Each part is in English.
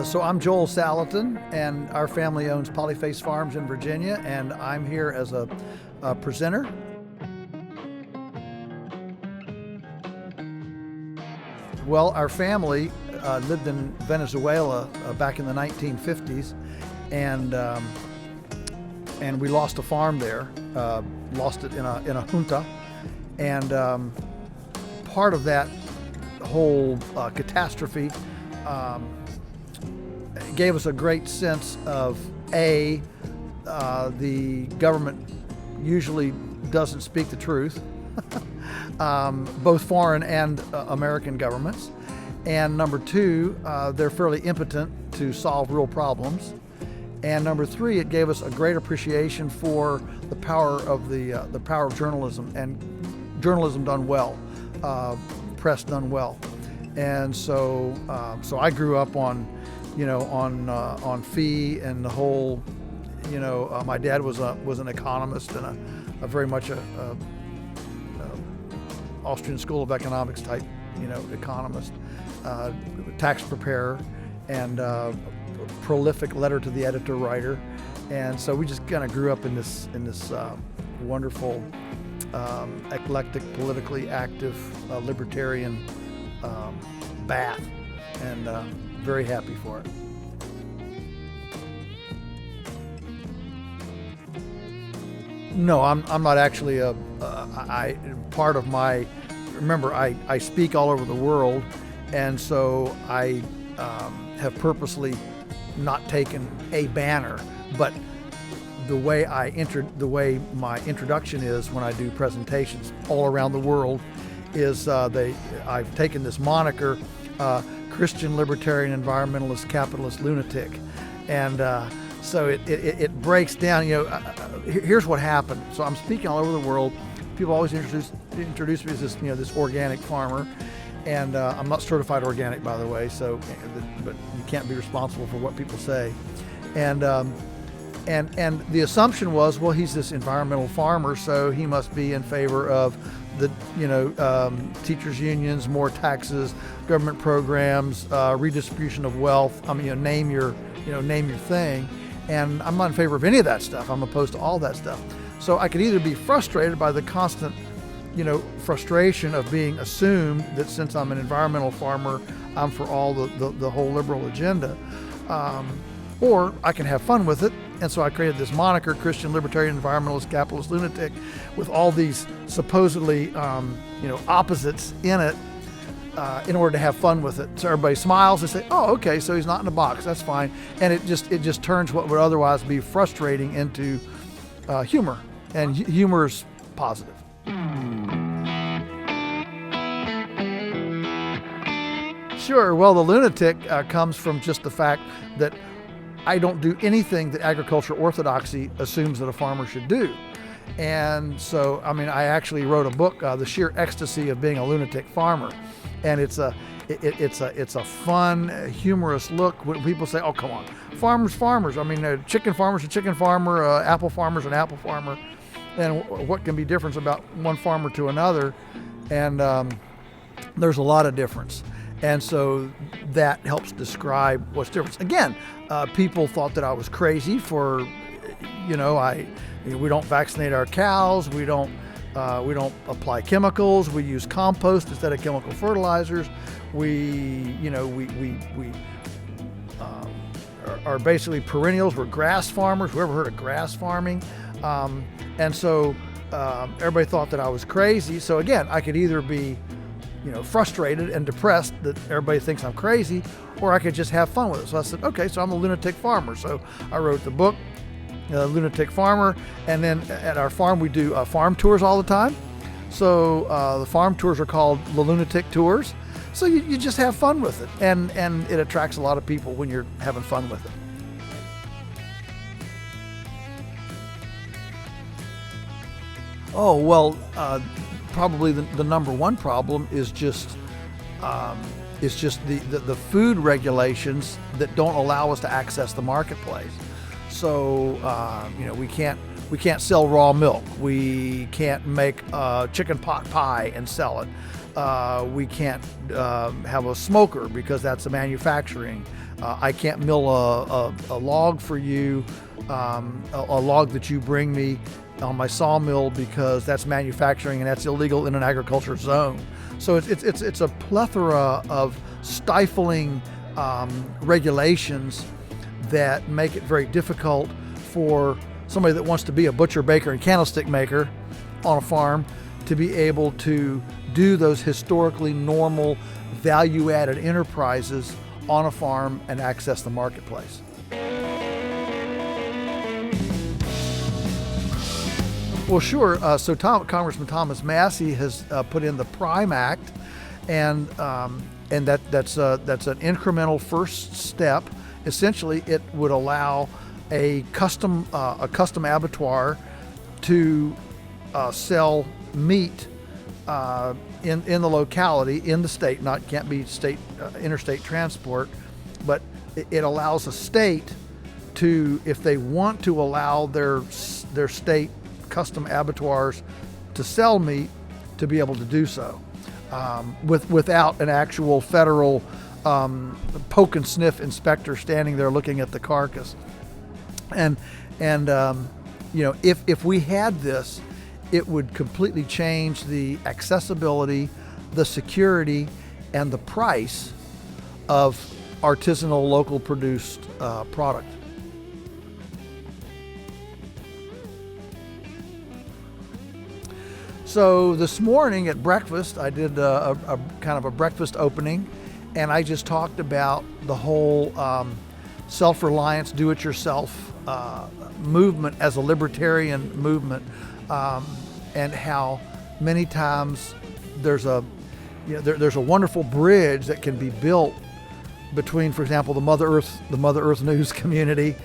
So I'm Joel Salatin, and our family owns Polyface Farms in Virginia, and I'm here as a presenter. Well, our family lived in Venezuela back in the 1950s, and we lost a farm there. Lost it in a junta, and part of that whole catastrophe gave us a great sense of the government usually doesn't speak the truth, both foreign and American governments, and number two, they're fairly impotent to solve real problems, and number three, it gave us a great appreciation for the power of the power of journalism, and journalism done well, press done well. And so I grew up on fee and the whole, my dad was an economist and a very much a Austrian School of Economics type, economist, tax preparer, and prolific letter to the editor writer. And so we just kind of grew up in this wonderful, eclectic, politically active, libertarian bath, and very happy for it. No, I'm not actually part of my, remember, I speak all over the world, and so I have purposely not taken a banner, but the way my introduction is when I do presentations all around the world is I've taken this moniker, Christian Libertarian Environmentalist Capitalist Lunatic, and so it breaks down. Here's what happened. So I'm speaking all over the world. People always introduce me as this organic farmer, and I'm not certified organic, by the way. So, but you can't be responsible for what people say, and the assumption was, well, he's this environmental farmer, so he must be in favor of the teachers unions, more taxes, government programs, redistribution of wealth. I mean, name your thing. And I'm not in favor of any of that stuff. I'm opposed to all that stuff. So I could either be frustrated by the constant, frustration of being assumed that since I'm an environmental farmer, I'm for all the whole liberal agenda, or I can have fun with it. And so I created this moniker, Christian Libertarian Environmentalist Capitalist Lunatic, with all these supposedly, opposites in it, in order to have fun with it. So everybody smiles and say, oh, okay, so he's not in a box, that's fine. And it just turns what would otherwise be frustrating into humor, and humor is positive. Sure, well, the lunatic comes from just the fact that I don't do anything that agricultural orthodoxy assumes that a farmer should do. And so, I actually wrote a book, The Sheer Ecstasy of Being a Lunatic Farmer. And it's a fun, humorous look when people say, oh, come on, farmers. Chicken farmer's a chicken farmer, apple farmer's an apple farmer. And what can be different about one farmer to another? And there's a lot of difference. And so that helps describe what's different. Again, people thought that I was crazy for, we don't vaccinate our cows, we don't apply chemicals, we use compost instead of chemical fertilizers. We are basically perennials. We're grass farmers. Whoever heard of grass farming? And so everybody thought that I was crazy. So again, I could either be frustrated and depressed that everybody thinks I'm crazy, or I could just have fun with it. So I said, okay, so I'm a lunatic farmer. So I wrote the book, Lunatic Farmer, and then at our farm we do farm tours all the time. So the farm tours are called the Lunatic Tours. So you just have fun with it, and it attracts a lot of people when you're having fun with it. Oh, well, probably the number one problem is just the food regulations that don't allow us to access the marketplace. So we can't We can't sell raw milk. We can't make chicken pot pie and sell it. We can't have a smoker because that's a manufacturing. I can't mill a log for you, a log that you bring me on my sawmill, because that's manufacturing and that's illegal in an agriculture zone. So it's a plethora of stifling regulations that make it very difficult for somebody that wants to be a butcher, baker, and candlestick maker on a farm to be able to do those historically normal value-added enterprises on a farm and access the marketplace. Well, sure. So Congressman Thomas Massie has put in the PRIME Act, and that's an incremental first step. Essentially, it would allow a custom abattoir to sell meat in the locality, in the state. Can't be state interstate transport, but it allows a state to, if they want to allow their state custom abattoirs to sell meat, to be able to do so without an actual federal poke and sniff inspector standing there looking at the carcass. And if we had this, it would completely change the accessibility, the security, and the price of artisanal, local produced product. So this morning at breakfast, I did a kind of a breakfast opening, and I just talked about the whole self-reliance, do-it-yourself movement as a libertarian movement, and how many times there's a wonderful bridge that can be built between, for example, the Mother Earth News community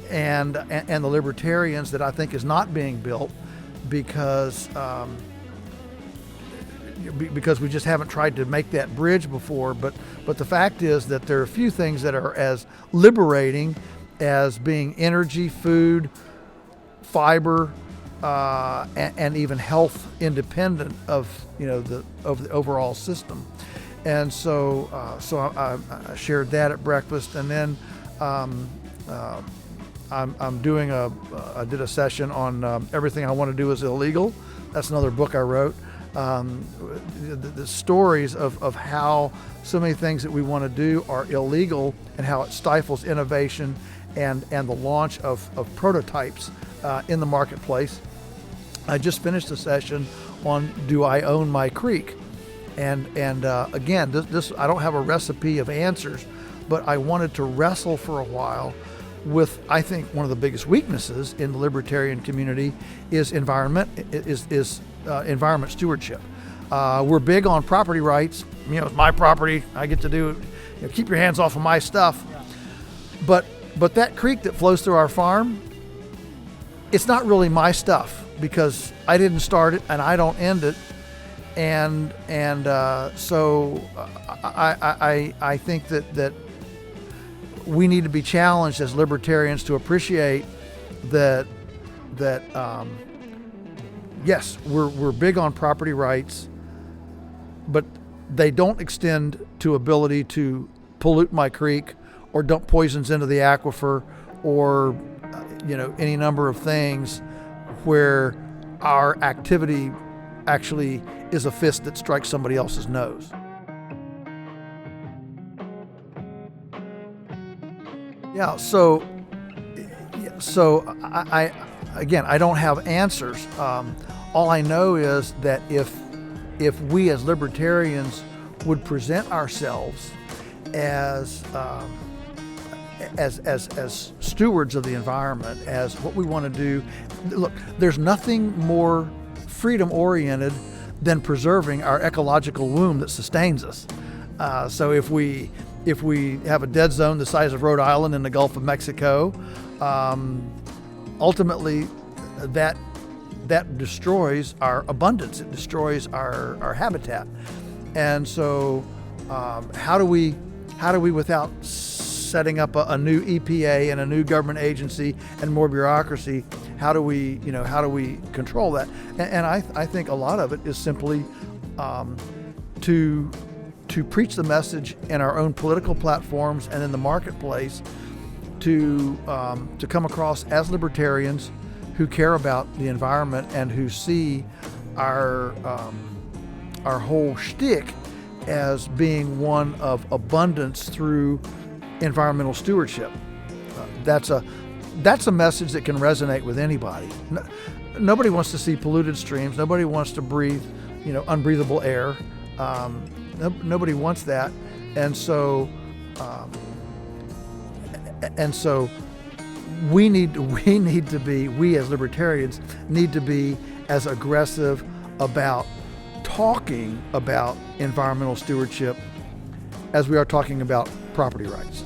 and the libertarians that I think is not being built because we just haven't tried to make that bridge before. But the fact is that there are a few things that are as liberating as being energy, food, fiber, and even health independent of the overall system. And so I shared that at breakfast, and then I'm doing I did a session on Everything I Want to Do is Illegal. That's another book I wrote. The stories of how so many things that we want to do are illegal, and how it stifles innovation and the launch of prototypes in the marketplace. I just finished a session on Do I Own My Creek? And again, this I don't have a recipe of answers, but I wanted to wrestle for a while with, I think, one of the biggest weaknesses in the libertarian community is environment stewardship. We're big on property rights. It's my property. I get to do it. Keep your hands off of my stuff. But that creek that flows through our farm, it's not really my stuff because I didn't start it and I don't end it. And so I think that we need to be challenged as libertarians to appreciate that yes, we're big on property rights, but they don't extend to ability to pollute my creek or dump poisons into the aquifer or any number of things where our activity actually is a fist that strikes somebody else's nose. Yeah, so I don't have answers. All I know is that if we as libertarians would present ourselves as stewards of the environment, as what we want to do. Look, there's nothing more freedom-oriented than preserving our ecological womb that sustains us. So if we have a dead zone the size of Rhode Island in the Gulf of Mexico, ultimately that destroys our abundance. It destroys our habitat. And so how do we without setting up a new EPA and a new government agency and more bureaucracy, how do we control that? And I think a lot of it is simply to preach the message in our own political platforms and in the marketplace, to come across as libertarians who care about the environment and who see our whole shtick as being one of abundance through environmental stewardship. That's a message that can resonate with anybody. Nobody wants to see polluted streams. Nobody wants to breathe, unbreathable air. Nobody wants that, and so we as libertarians need to be as aggressive about talking about environmental stewardship as we are talking about property rights.